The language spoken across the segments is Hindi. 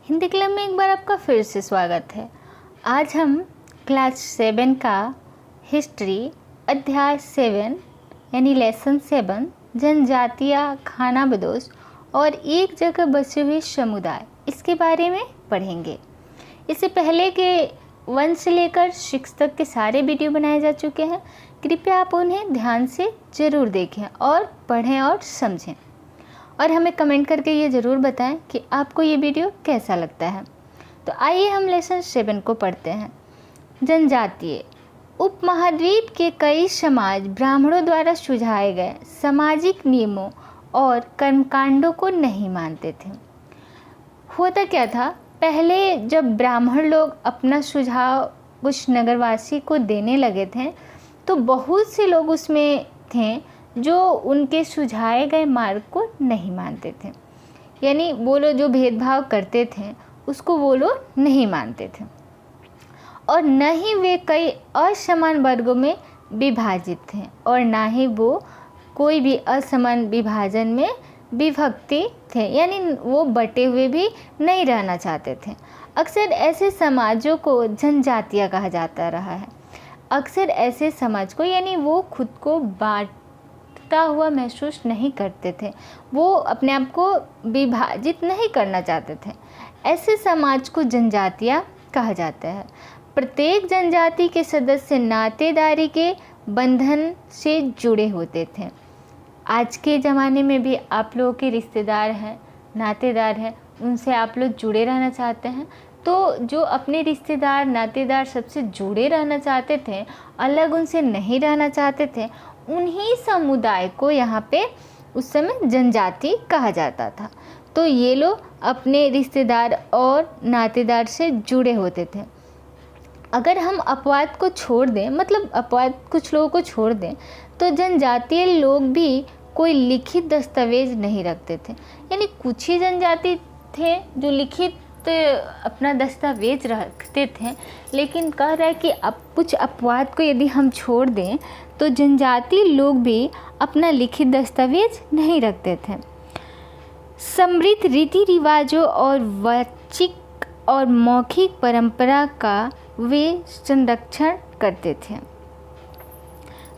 हिंदी क्लब में एक बार आपका फिर से स्वागत है। आज हम क्लास 7 का हिस्ट्री अध्याय 7 यानी लेसन 7 जनजातीय खानाबदोश और एक जगह बसे हुए समुदाय इसके बारे में पढ़ेंगे। इससे पहले के 1 से लेकर 6 तक के सारे वीडियो बनाए जा चुके हैं। कृपया आप उन्हें ध्यान से ज़रूर देखें और पढ़ें और समझें, और हमें कमेंट करके ये ज़रूर बताएं कि आपको ये वीडियो कैसा लगता है। तो आइए हम लेसन 7 को पढ़ते हैं। जनजातीय उपमहाद्वीप के कई समाज ब्राह्मणों द्वारा सुझाए गए सामाजिक नियमों और कर्मकांडों को नहीं मानते थे। होता क्या था, पहले जब ब्राह्मण लोग अपना सुझाव कुछ नगरवासी को देने लगे थे तो बहुत से लोग उसमें थे जो उनके सुझाए गए मार्ग को नहीं मानते थे। यानी वो लोग जो भेदभाव करते थे उसको वो लोग नहीं मानते थे, और न ही वे कई असमान वर्गों में विभाजित थे और ना ही वो कोई भी असमान विभाजन में विभक्ति थे, यानी वो बटे हुए भी नहीं रहना चाहते थे। अक्सर ऐसे समाजों को जनजातीय कहा जाता रहा है। अक्सर ऐसे समाज को यानी वो खुद को बांटता हुआ महसूस नहीं करते थे, वो अपने आप को विभाजित नहीं करना चाहते थे। ऐसे समाज को जनजातीय कहा जाता है। प्रत्येक जनजाति के सदस्य नातेदारी के बंधन से जुड़े होते थे। आज के ज़माने में भी आप लोगों के रिश्तेदार हैं, नातेदार हैं, उनसे आप लोग जुड़े रहना चाहते हैं। तो जो अपने रिश्तेदार नातेदार सबसे जुड़े रहना चाहते थे, अलग उनसे नहीं रहना चाहते थे, उन्हीं समुदाय को यहाँ पे उस समय जनजाति कहा जाता था। तो ये लोग अपने रिश्तेदार और नातेदार से जुड़े होते थे। अगर हम अपवाद को छोड़ दें, मतलब अपवाद कुछ लोगों को छोड़ दें, तो जनजातीय लोग भी कोई लिखित दस्तावेज नहीं रखते थे। यानी कुछ ही जनजाति थे जो लिखित अपना दस्तावेज रखते थे, लेकिन कह रहा है कि अब कुछ अपवाद को यदि हम छोड़ दें तो जनजातीय लोग भी अपना लिखित दस्तावेज नहीं रखते थे। समृद्ध रीति रिवाजों और वाचिक और मौखिक परंपरा का वे संरक्षण करते थे।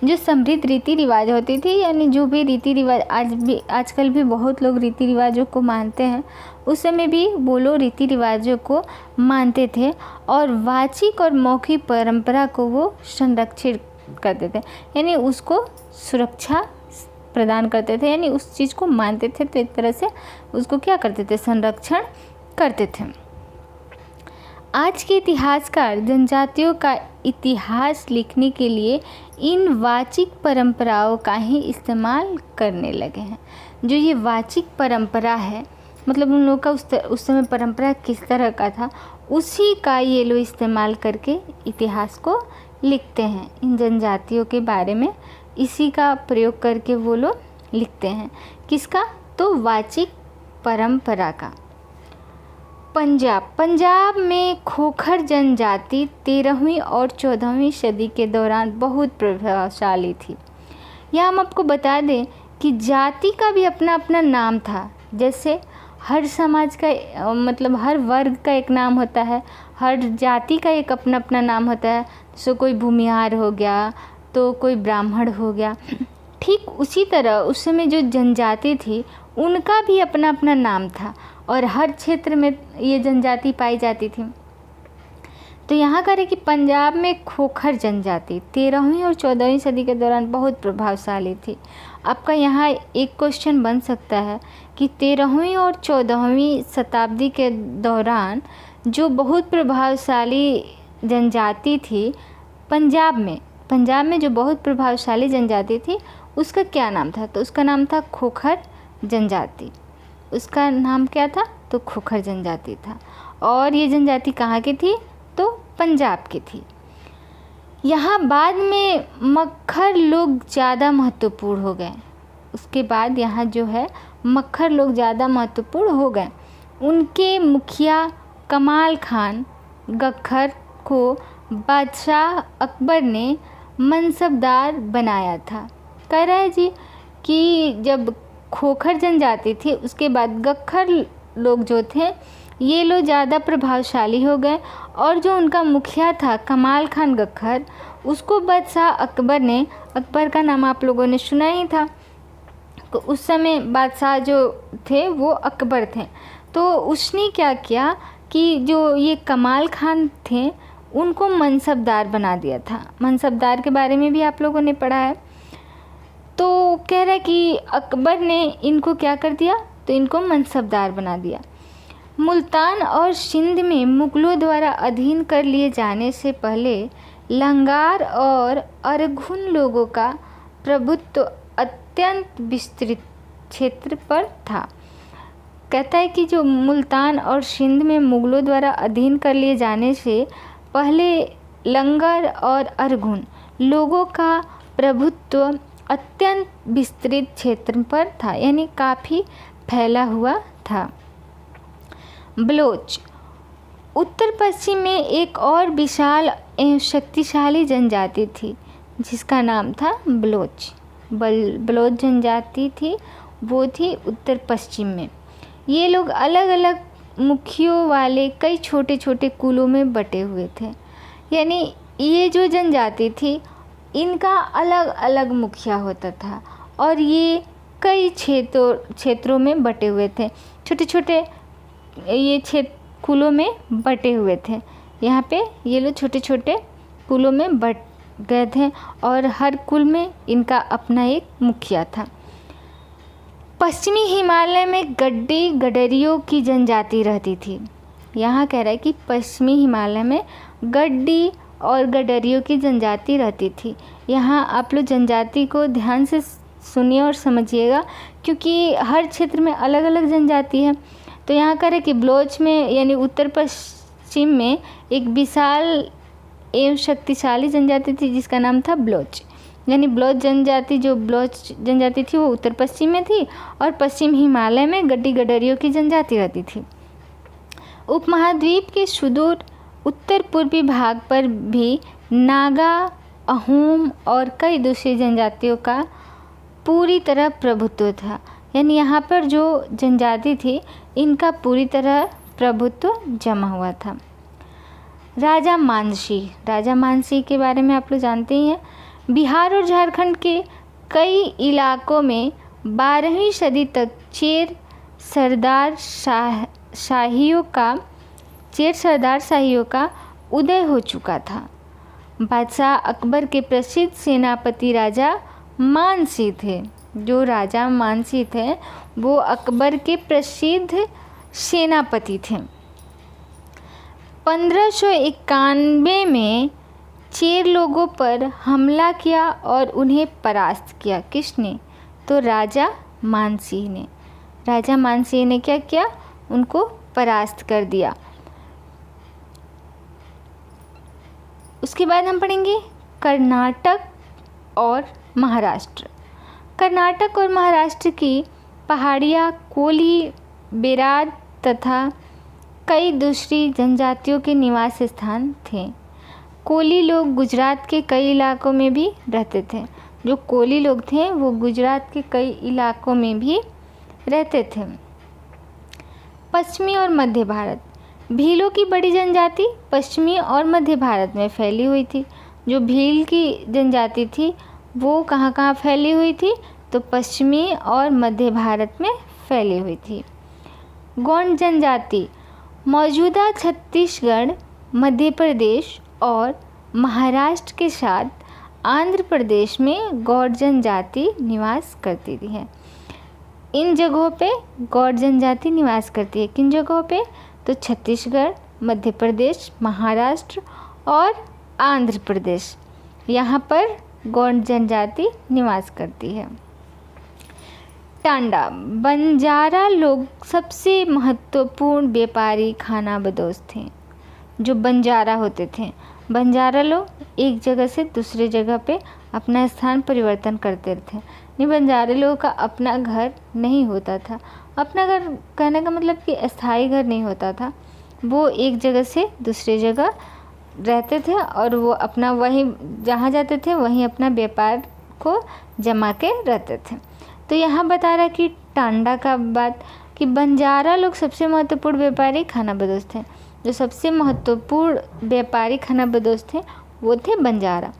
जो समृद्ध रीति रिवाज होती थी, यानी जो भी रीति रिवाज आजकल भी बहुत लोग रीति रिवाजों को मानते हैं, उस समय भी वो लोग रीति रिवाजों को मानते थे और वाचिक और मौखिक परंपरा को वो संरक्षित करते थे, यानी उसको सुरक्षा प्रदान करते थे, यानी उस चीज़ को मानते थे तो एक तरह से उसको क्या करते थे, संरक्षण करते थे। आज के इतिहासकार जनजातियों का इतिहास लिखने के लिए इन वाचिक परंपराओं का ही इस्तेमाल करने लगे हैं। जो ये वाचिक परंपरा है, मतलब उन लोगों का उस समय परंपरा किस तरह का था, उसी का ये लोग इस्तेमाल करके इतिहास को लिखते हैं। इन जनजातियों के बारे में इसी का प्रयोग करके वो लोग लिखते हैं। किसका? तो वाचिक परंपरा का। पंजाब में खोखर जनजाति 13वीं और 14वीं सदी के दौरान बहुत प्रभावशाली थी। यह हम आपको बता दें कि जाति का भी अपना अपना नाम था। जैसे हर समाज का मतलब हर वर्ग का एक नाम होता है, हर जाति का एक अपना अपना नाम होता है। जैसे कोई भूमिहार हो गया तो कोई ब्राह्मण हो गया। ठीक उसी तरह उस समय जो जनजाति थी उनका भी अपना अपना नाम था और हर क्षेत्र में ये जनजाति पाई जाती थी। तो यहाँ करें कि पंजाब में खोखर जनजाति 13वीं और 14वीं सदी के दौरान बहुत प्रभावशाली थी। आपका यहाँ एक क्वेश्चन बन सकता है कि 13वीं और 14वीं शताब्दी के दौरान जो बहुत प्रभावशाली जनजाति थी पंजाब में जो बहुत प्रभावशाली जनजाति थी उसका क्या नाम था? तो उसका नाम था खोखर जनजाति। उसका नाम क्या था? तो खोखर जनजाति था। और ये जनजाति कहाँ की थी? तो पंजाब की थी। यहाँ बाद में मक्खर लोग ज़्यादा महत्वपूर्ण हो गए। उसके बाद यहाँ जो है मक्खर लोग ज़्यादा महत्वपूर्ण हो गए। उनके मुखिया कमाल खान गख्खर को बादशाह अकबर ने मनसबदार बनाया था। कह रहा है जी कि जब खोखर जनजाति थी उसके बाद गख्खर लोग जो थे ये लोग ज़्यादा प्रभावशाली हो गए और जो उनका मुखिया था कमाल खान गख्खर, उसको बादशाह अकबर ने, अकबर का नाम आप लोगों ने सुना ही था, तो उस समय बादशाह जो थे वो अकबर थे। तो उसने क्या किया कि जो ये कमाल खान थे उनको मनसबदार बना दिया था। मनसबदार के बारे में भी आप लोगों ने पढ़ा है। तो कह रहा है कि अकबर ने इनको क्या कर दिया, तो इनको मनसबदार बना दिया। मुल्तान और सिंध में मुगलों द्वारा अधीन कर लिए जाने से पहले लंगार और अरघुन लोगों का प्रभुत्व अत्यंत विस्तृत क्षेत्र पर था। कहता है कि जो मुल्तान और सिंध में मुगलों द्वारा अधीन कर लिए जाने से पहले लंगर और अरघुन लोगों का प्रभुत्व अत्यंत विस्तृत क्षेत्र पर था, यानी काफ़ी फैला हुआ था। बलोच उत्तर पश्चिम में एक और विशाल एवं शक्तिशाली जनजाति थी जिसका नाम था बलोच। बलोच जनजाति थी, वो थी उत्तर पश्चिम में। ये लोग अलग अलग मुखियों वाले कई छोटे छोटे कुलों में बटे हुए थे, यानी ये जो जनजाति थी इनका अलग अलग मुखिया होता था और ये कई क्षेत्रों में बटे हुए थे, छोटे छोटे ये कुलों में बटे हुए थे। यहाँ पे ये लोग छोटे छोटे कुलों में बट गए थे और हर कुल में इनका अपना एक मुखिया था। पश्चिमी हिमालय में गड्डी गडरियों की जनजाति रहती थी। यहाँ कह रहा है कि पश्चिमी हिमालय में गड्डी और गडरियों की जनजाति रहती थी। यहाँ आप लोग जनजाति को ध्यान से सुनिए और समझिएगा, क्योंकि हर क्षेत्र में अलग अलग जनजाति है। तो यहाँ कह रहे कि बलोच में यानी उत्तर पश्चिम में एक विशाल एवं शक्तिशाली जनजाति थी जिसका नाम था बलोच। यानी बलोच जनजाति थी वो उत्तर पश्चिम में थी और पश्चिम हिमालय में गड्डी गडरियों की जनजाति रहती थी। उपमहाद्वीप के सुदूर उत्तर पूर्वी भाग पर भी नागा, अहोम और कई दूसरी जनजातियों का पूरी तरह प्रभुत्व था। यानी यहाँ पर जो जनजाति थी इनका पूरी तरह प्रभुत्व जमा हुआ था। राजा मानसी के बारे में आप लोग जानते ही हैं। बिहार और झारखंड के कई इलाकों में 12वीं सदी तक चेर सरदार शाहियों का उदय हो चुका था। बादशाह अकबर के प्रसिद्ध सेनापति राजा मानसी थे। जो राजा मानसी थे वो अकबर के प्रसिद्ध सेनापति थे। 1591 में चेर लोगों पर हमला किया और उन्हें परास्त किया। किसने? तो राजा मानसिंह ने। राजा मानसिंह ने क्या किया? उनको परास्त कर दिया। उसके बाद हम पढ़ेंगे कर्नाटक और महाराष्ट्र। कर्नाटक और महाराष्ट्र की पहाड़ियाँ कोली, बेराद तथा कई दूसरी जनजातियों के निवास स्थान थे। कोली लोग गुजरात के कई इलाकों में भी रहते थे। जो कोली लोग थे वो गुजरात के कई इलाकों में भी रहते थे। पश्चिमी और मध्य भारत। भीलों की बड़ी जनजाति पश्चिमी और मध्य भारत में फैली हुई थी। जो भील की जनजाति थी वो कहाँ कहाँ फैली हुई थी? तो पश्चिमी और मध्य भारत में फैली हुई थी। गोंड जनजाति मौजूदा छत्तीसगढ़, मध्य प्रदेश और महाराष्ट्र के साथ आंध्र प्रदेश में गौड़ जनजाति निवास करती है। इन जगहों पे गौड़ जनजाति निवास करती है। किन जगहों पे? तो छत्तीसगढ़, मध्य प्रदेश, महाराष्ट्र और आंध्र प्रदेश, यहाँ पर गौड़ जनजाति निवास करती है। टांडा बंजारा लोग सबसे महत्वपूर्ण व्यापारी खानाबदोश थे। जो बंजारा होते थे, बंजारा लोग एक जगह से दूसरे जगह पे अपना स्थान परिवर्तन करते थे। नहीं, बंजारे लोगों का अपना घर नहीं होता था। अपना घर कहने का मतलब कि अस्थाई घर नहीं होता था। वो एक जगह से दूसरे जगह रहते थे और वो अपना वहीं जहाँ जाते थे वहीं अपना व्यापार को जमा के रहते थे। तो यहाँ बता रहा कि टांडा का बात कि बंजारा लोग सबसे महत्वपूर्ण व्यापारी खानाबदोश थे। जो सबसे महत्वपूर्ण व्यापारी खानाबदोश थे वो थे बंजारा।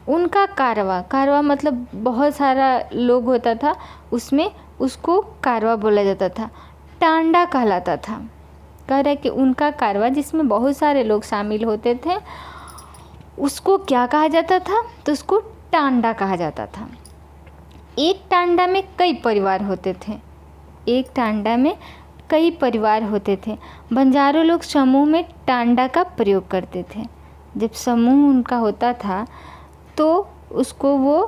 उनका कारवा मतलब बहुत सारा लोग होता था, उसमें उसको कारवा बोला जाता था। टांडा कहलाता था। कह रहे कि उनका कारवा जिसमें बहुत सारे लोग शामिल होते थे उसको क्या कहा जाता था, तो उसको टांडा कहा जाता था। एक टांडा में कई परिवार होते थे। एक टांडा में कई परिवार होते थे। बंजारो लोग समूह में टांडा का प्रयोग करते थे। जब समूह उनका होता था तो उसको वो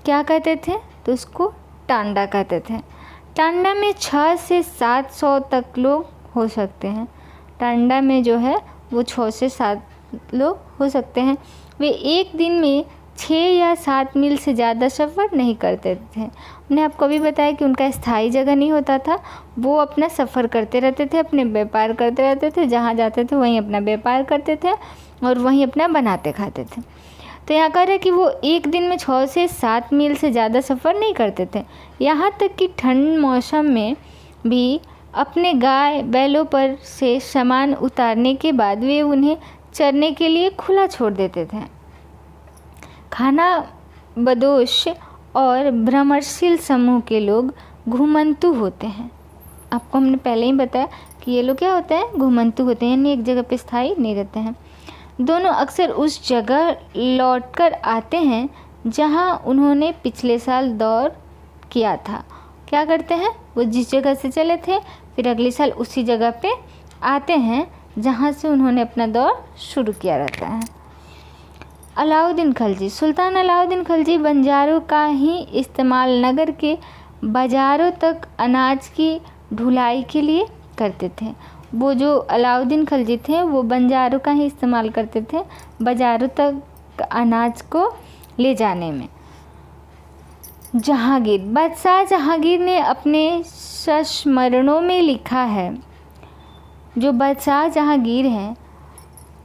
क्या कहते थे, तो उसको टांडा कहते थे। टांडा में 6 से 700 तक लोग हो सकते हैं। टांडा में जो है वो 6 से 7 लोग हो सकते हैं। वे एक दिन में 6 या 7 मील से ज़्यादा सफ़र नहीं करते थे। मैंने आपको अभी बताया कि उनका स्थायी जगह नहीं होता था, वो अपना सफ़र करते रहते थे, अपने व्यापार करते रहते थे। जहाँ जाते थे वहीं अपना व्यापार करते थे और वहीं अपना बनाते खाते थे। तो यहाँ कह रहे हैं कि वो एक दिन में 6 से 7 मील से ज़्यादा सफ़र नहीं करते थे। यहाँ तक कि ठंड मौसम में भी अपने गाय बैलों पर से सामान उतारने के बाद वे उन्हें चरने के लिए खुला छोड़ देते थे। खानाबदोश और भ्रमणशील समूह के लोग घुमंतु होते हैं। आपको हमने पहले ही बताया कि ये लोग क्या होते हैं, घुमंतु होते हैं, यानी एक जगह पे स्थायी नहीं रहते हैं। दोनों अक्सर उस जगह लौटकर आते हैं जहां उन्होंने पिछले साल दौर किया था। क्या करते हैं, वो जिस जगह से चले थे फिर अगले साल उसी जगह पे आते हैं जहां से उन्होंने अपना दौर शुरू किया रहता है। अलाउद्दीन खिलजी, सुल्तान अलाउद्दीन खिलजी बंजारों का ही इस्तेमाल नगर के बाज़ारों तक अनाज की ढुलाई के लिए करते थे। वो जो अलाउद्दीन खिलजी थे वो बंजारों का ही इस्तेमाल करते थे बाज़ारों तक अनाज को ले जाने में। जहांगीर, बादशाह जहांगीर ने अपने संस्मरणों में लिखा है, जो बादशाह जहांगीर हैं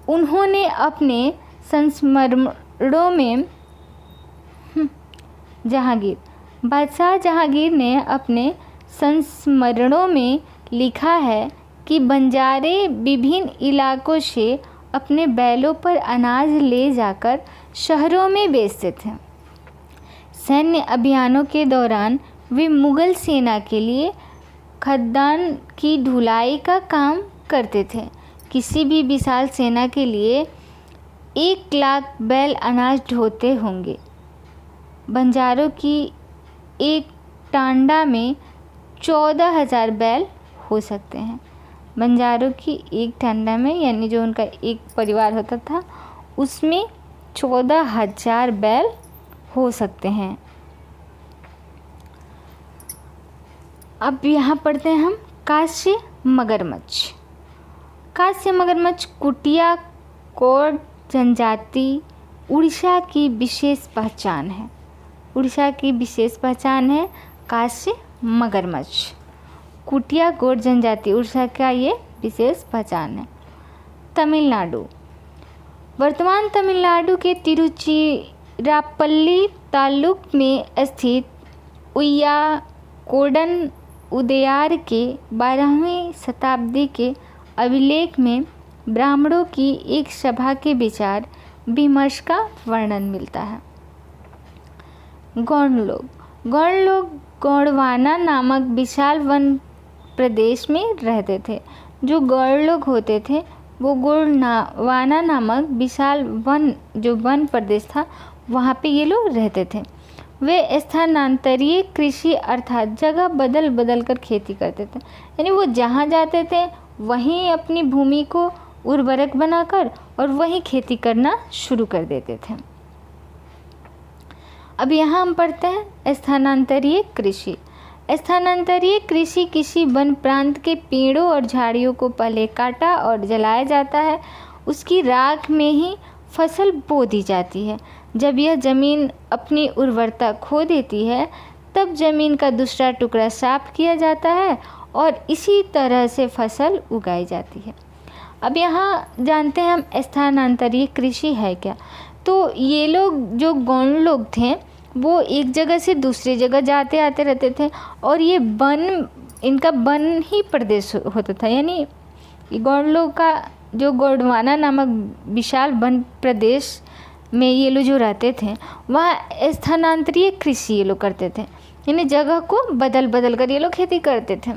उन्होंने अपने संस्मरणों में बादशाह जहांगीर ने अपने संस्मरणों में लिखा है कि बंजारे विभिन्न इलाकों से अपने बैलों पर अनाज ले जाकर शहरों में बेचते थे। सैन्य अभियानों के दौरान वे मुग़ल सेना के लिए खदान की ढुलाई का काम करते थे। किसी भी विशाल सेना के लिए 1 लाख बैल अनाज ढोते होंगे। बंजारों की एक टांडा में 14,000 बैल हो सकते हैं। बंजारों की एक टांडा में, यानी जो उनका एक परिवार होता था उसमें 14,000 बैल हो सकते हैं। अब यहाँ पढ़ते हैं हम कास्य मगरमच्छ। कास्य मगरमच्छ कुटिया कोड जनजाति उड़ीसा की विशेष पहचान है। उड़ीसा की विशेष पहचान है कास्य मगरमच्छ। कुटिया कोड जनजाति उड़ीसा का ये विशेष पहचान है। तमिलनाडु, वर्तमान तमिलनाडु के तिरुचिरापल्ली तालुक में स्थित उय्याकोडन उदयार के 12वीं शताब्दी के अभिलेख में ब्राह्मणों की एक सभा के विचार विमर्श का वर्णन मिलता है। गौड़ लोग गौड़वाना नामक विशाल वन प्रदेश में रहते थे। जो गौड़ लोग होते थे वो गौड़वाना नामक विशाल वन प्रदेश था, वहाँ पे ये लोग रहते थे। वे स्थानांतरीय कृषि अर्थात जगह बदल बदल कर खेती करते थे, यानी वो जहाँ जाते थे वहीं अपनी भूमि को उर्वरक बनाकर और वहीं खेती करना शुरू कर देते थे। अब यहाँ हम पढ़ते हैं स्थानांतरीय कृषि। स्थानांतरीय कृषि किसी वन प्रांत के पेड़ों और झाड़ियों को पहले काटा और जलाया जाता है, उसकी राख में ही फसल बो दी जाती है। जब यह ज़मीन अपनी उर्वरता खो देती है तब ज़मीन का दूसरा टुकड़ा साफ किया जाता है और इसी तरह से फसल उगाई जाती है। अब यहाँ जानते हैं हम स्थानांतरीय कृषि है क्या। तो ये लोग जो गौड़ लोग थे वो एक जगह से दूसरी जगह जाते आते रहते थे और ये वन इनका वन ही प्रदेश होता था, यानी गौड़ लोग का जो गोंडवाना नामक विशाल वन प्रदेश में ये लोग जो रहते थे वहाँ स्थानांतरीय कृषि ये लोग करते थे, यानी जगह को बदल बदल कर ये लोग खेती करते थे।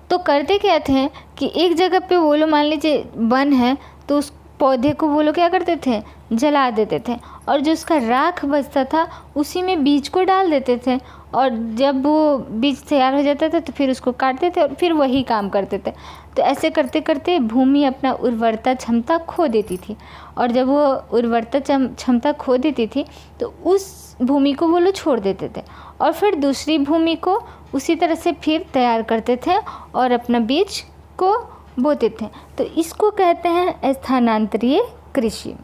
तो करते क्या थे कि एक जगह पे वो लोग, मान लीजिए वन है, तो उस पौधे को वो लोग क्या करते थे, जला देते थे, और जो उसका राख बचता था उसी में बीज को डाल देते थे, और जब वो बीज तैयार हो जाता था तो फिर उसको काटते थे और फिर वही काम करते थे। तो ऐसे करते करते भूमि अपना उर्वरता क्षमता खो देती थी, और जब वो उर्वरता क्षमता खो देती थी तो उस भूमि को वो लोग छोड़ देते थे और फिर दूसरी भूमि को उसी तरह से फिर तैयार करते थे और अपना बीज को बोते थे। तो इसको कहते हैं स्थानांतरीय कृषि।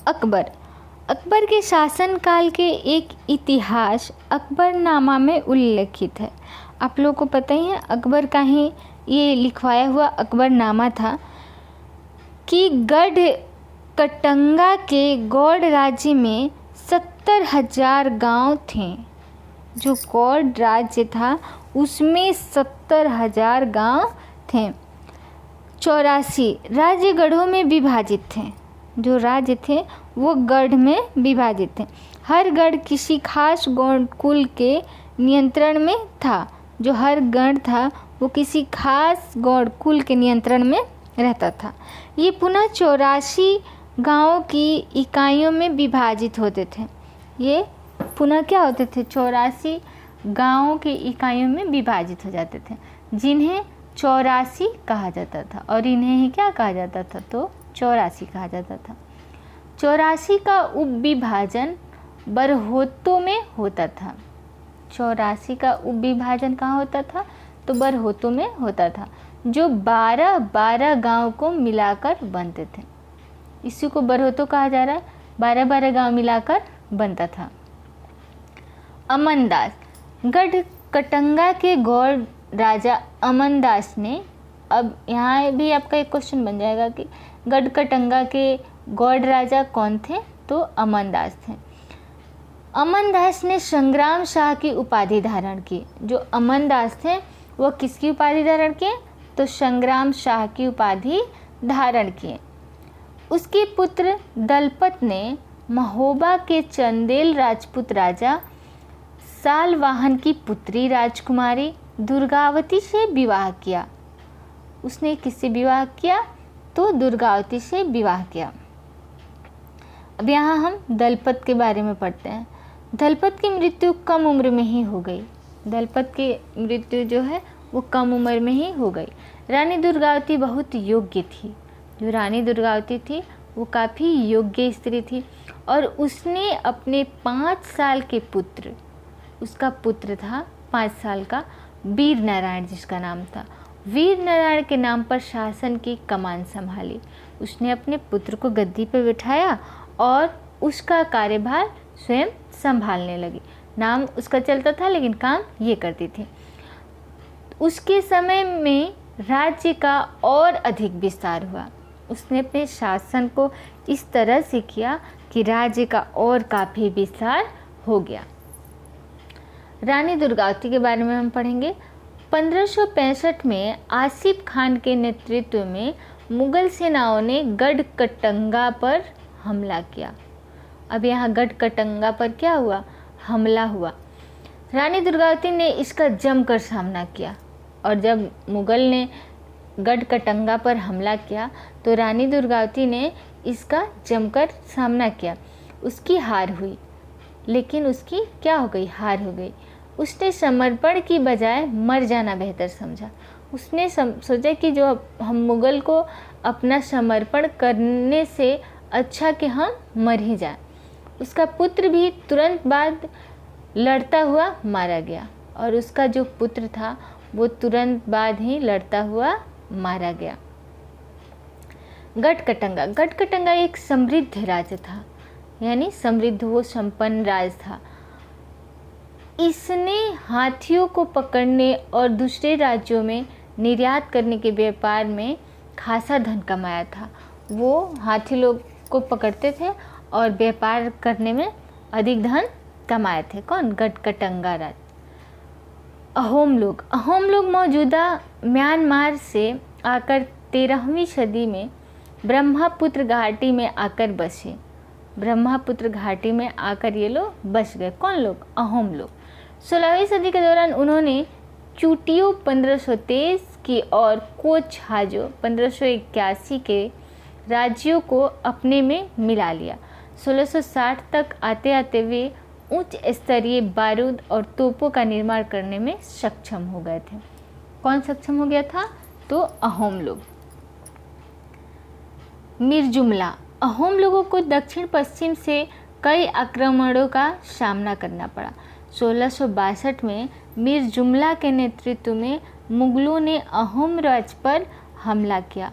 अकबर के शासनकाल के एक इतिहास अकबरनामा में उल्लेखित है। आप लोगों को पता ही है, अकबर का ही ये लिखवाया हुआ अकबरनामा था कि गढ़ कटंगा के गौड़ राज्य में 70,000 गांव थे। जो गौड़ राज्य था उसमें 70,000 गांव थे। 84 राज्य गढ़ों में विभाजित थे। जो राज्य थे वो गढ़ में विभाजित थे। हर गढ़ किसी खास गौड़ कुल के नियंत्रण में था। जो हर गढ़ था वो किसी खास गौड़ कुल के नियंत्रण में रहता था। ये पुनः 84 गांवों की इकाइयों में विभाजित होते थे। ये पुनः क्या होते थे, 84 गांवों की इकाइयों में विभाजित हो जाते थे, जिन्हें 84 कहा जाता था, और इन्हें ही क्या कहा जाता था, तो 84 कहा जाता था। 84 का उपविभाजन बरहोत्तों में होता था। 84 का उपविभाजन कहाँ होता था, तो बरहोत्तों में होता था, जो 12 गांव को मिलाकर बनते थे। इसी को बरहोत्तों कहा जा रहा है। 12 गांव मिलाकर बनता था। अमनदास, गढ़ कटंगा के गौड़ राजा अमनदास ने, अब यहाँ भी आपका एक क्वेश्चन बन जाएगा कि गढ़ कटंगा के गौड़ राजा कौन थे, तो अमनदास थे। अमनदास ने संग्राम शाह की उपाधि धारण की। जो अमनदास थे वो किसकी उपाधि धारण किए, तो संग्राम शाह की उपाधि धारण किए। उसके पुत्र दलपत ने महोबा के चंदेल राजपूत राजा सालवाहन की पुत्री राजकुमारी दुर्गावती से विवाह किया। उसने किससे विवाह किया, तो दुर्गावती से विवाह किया। अब यहाँ हम दलपत के बारे में पढ़ते हैं। दलपत की मृत्यु कम उम्र में ही हो गई। दलपत की मृत्यु जो है वो कम उम्र में ही हो गई। रानी दुर्गावती बहुत योग्य थी। जो रानी दुर्गावती थी वो काफ़ी योग्य स्त्री थी, और उसने अपने 5 साल के पुत्र, उसका पुत्र था 5 साल का वीर नारायण, जिसका नाम था वीर नारायण के नाम पर शासन की कमान संभाली। उसने अपने पुत्र को गद्दी पर बिठाया और उसका कार्यभार स्वयं संभालने लगी। नाम उसका चलता था लेकिन काम ये करती थी। उसके समय में राज्य का और अधिक विस्तार हुआ। उसने अपने शासन को इस तरह से किया कि राज्य का और काफ़ी विस्तार हो गया। रानी दुर्गावती के बारे में हम पढ़ेंगे। 1565 में आसिफ खान के नेतृत्व में मुगल सेनाओं ने गढ़ कटंगा पर हमला किया। अब यहाँ गढ़ कटंगा पर क्या हुआ, हमला हुआ। रानी दुर्गावती ने इसका जमकर सामना किया, और जब मुगल ने गढ़ कटंगा पर हमला किया तो रानी दुर्गावती ने इसका जमकर सामना किया। उसकी हार हुई, लेकिन उसकी क्या हो गई, हार हो गई। उसने समर्पण की बजाय मर जाना बेहतर समझा। उसने सोचा कि जो हम मुगल को अपना समर्पण करने से अच्छा कि हम मर ही जाएं। उसका पुत्र भी तुरंत बाद लड़ता हुआ मारा गया, और उसका जो पुत्र था वो तुरंत बाद ही लड़ता हुआ मारा गया। गढ़ कटंगा एक समृद्ध राज्य था, यानी समृद्ध, वो संपन्न राज्य था। इसने हाथियों को पकड़ने और दूसरे राज्यों में निर्यात करने के व्यापार में खासा धन कमाया था। वो हाथी लोग को पकड़ते थे और व्यापार करने में अधिक धन कमाए थे। कौन, गढ़ कटंगा राज्य। अहोम लोग मौजूदा म्यांमार से आकर 13वीं सदी में ब्रह्मपुत्र घाटी में आकर बसे। ब्रह्मपुत्र घाटी में आकर ये लोग बस गए। कौन लोग? अहोम लोग। 16वीं सदी के दौरान उन्होंने चूटियो 1523 की और कोच हाजो 1581 के राज्यों को अपने में मिला लिया। 1660 तक आते आते वे उच्च स्तरीय बारूद और तोपों का निर्माण करने में सक्षम हो गए थे। कौन सक्षम हो गया था? तो अहोम लोग। मिर्जुमला। अहोम लोगों को दक्षिण पश्चिम से कई आक्रमणों का सामना करना पड़ा। 1662 में मिर्जुमला के नेतृत्व में मुगलों ने अहोम राज्य पर हमला किया।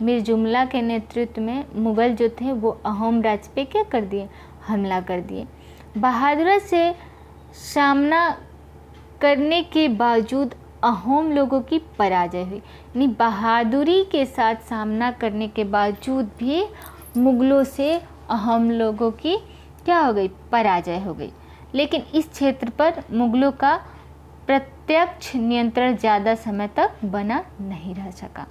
मिर्जुमला के नेतृत्व में मुगल जो थे वो अहोम राज्य पे क्या कर दिए? हमला कर दिए। बहादुरी से सामना करने के बावजूद अहोम लोगों की पराजय हुई। यानी बहादुरी के साथ सामना करने के बावजूद भी मुगलों से अहोम लोगों की क्या हो गई? पराजय हो गई। लेकिन इस क्षेत्र पर मुगलों का प्रत्यक्ष नियंत्रण ज़्यादा समय तक बना नहीं रह सका।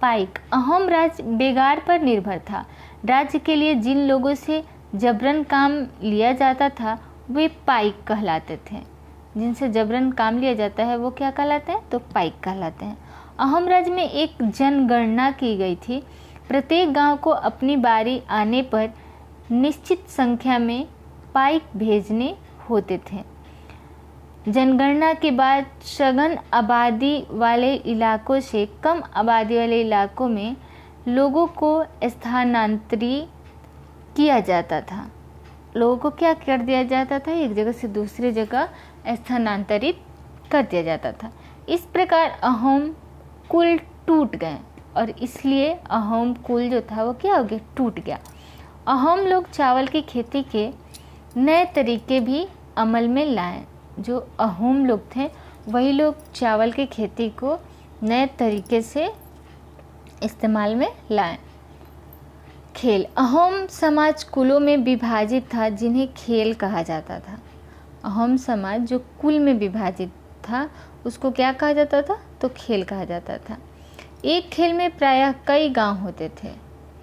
पाइक। अहोम राज्य बेगार पर निर्भर था। राज्य के लिए जिन लोगों से जबरन काम लिया जाता था वे पाइक कहलाते थे। जिनसे जबरन काम लिया जाता है वो क्या कहलाते हैं? तो पाइक कहलाते हैं। अहोम राज्य में एक जनगणना की गई थी। प्रत्येक गांव को अपनी बारी आने पर निश्चित संख्या में पाइक भेजने होते थे। जनगणना के बाद सघन आबादी वाले इलाकों से कम आबादी वाले इलाकों में लोगों को स्थानांतरित किया जाता था। लोगों को क्या कर दिया जाता था? एक जगह से दूसरी जगह स्थानांतरित कर दिया जाता था। इस प्रकार अहोम कुल टूट गए और इसलिए अहोम कुल जो था वो क्या हो गया? टूट गया। अहोम लोग चावल की खेती के नए तरीके भी अमल में लाए। जो अहोम लोग थे वही लोग चावल की खेती को नए तरीके से इस्तेमाल में लाए। खेल। अहोम समाज कुलों में विभाजित था जिन्हें खेल कहा जाता था। अहोम समाज जो कुल में विभाजित था उसको क्या कहा जाता था? तो खेल कहा जाता था। एक खेल में प्रायः कई गांव होते थे।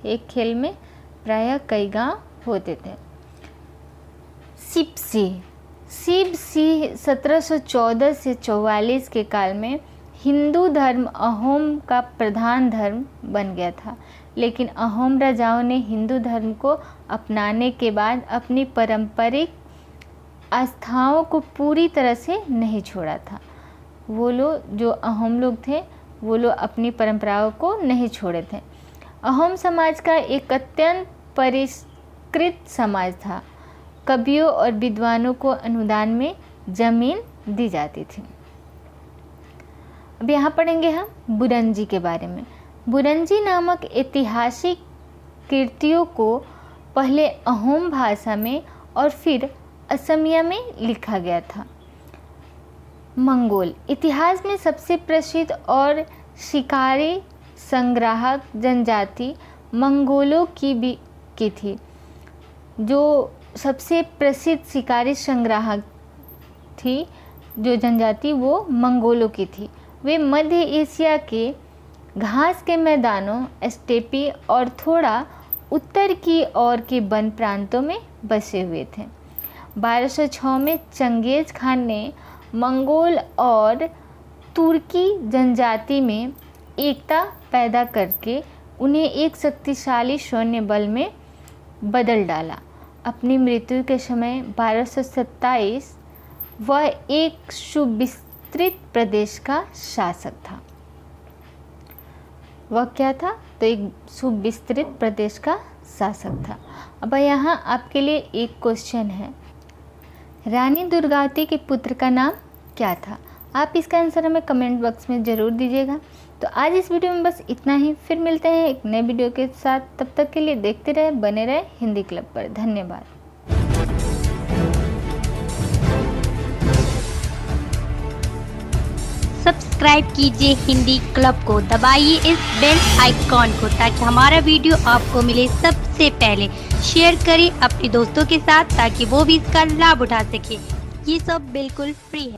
एक खेल में प्रायः कई गांव होते थे। शिवसी 1714 से 44 के काल में हिंदू धर्म अहोम का प्रधान धर्म बन गया था। लेकिन अहोम राजाओं ने हिंदू धर्म को अपनाने के बाद अपनी पारंपरिक आस्थाओं को पूरी तरह से नहीं छोड़ा था। वो लोग जो अहोम लोग थे वो लोग अपनी परंपराओं को नहीं छोड़े थे। अहोम समाज का एक अत्यंत परिष्कृत समाज था। कवियों और विद्वानों को अनुदान में जमीन दी जाती थी। अब यहाँ पढ़ेंगे हम बुरंजी के बारे में। बुरंजी नामक ऐतिहासिक कृतियों को पहले अहोम भाषा में और फिर असमिया में लिखा गया था। मंगोल। इतिहास में सबसे प्रसिद्ध और शिकारी संग्राहक जनजाति मंगोलों की थी। जो सबसे प्रसिद्ध शिकारी संग्राहक थी जो जनजाति वो मंगोलों की थी। वे मध्य एशिया के घास के मैदानों, स्टेपी और थोड़ा उत्तर की ओर के वन प्रांतों में बसे हुए थे। 1206 में चंगेज खान ने मंगोल और तुर्की जनजाति में एकता पैदा करके उन्हें एक शक्तिशाली सैन्य बल में बदल डाला। अपनी मृत्यु के समय 1227 वह एक सुविस्तृत प्रदेश का शासक था। वह क्या था? तो एक सुविस्तृत प्रदेश का शासक था। अब यहाँ आपके लिए एक क्वेश्चन है, रानी दुर्गावती के पुत्र का नाम क्या था? आप इसका आंसर हमें कमेंट बॉक्स में ज़रूर दीजिएगा। तो आज इस वीडियो में बस इतना ही। फिर मिलते हैं एक नए वीडियो के साथ। तब तक के लिए देखते रहे, बने रहे हिंदी क्लब पर। धन्यवाद। सब्सक्राइब कीजिए हिंदी क्लब को, दबाइए इस बेल आइकॉन को ताकि हमारा वीडियो आपको मिले सबसे पहले। शेयर करें अपने दोस्तों के साथ ताकि वो भी इसका लाभ उठा सके। ये सब बिल्कुल फ्री है।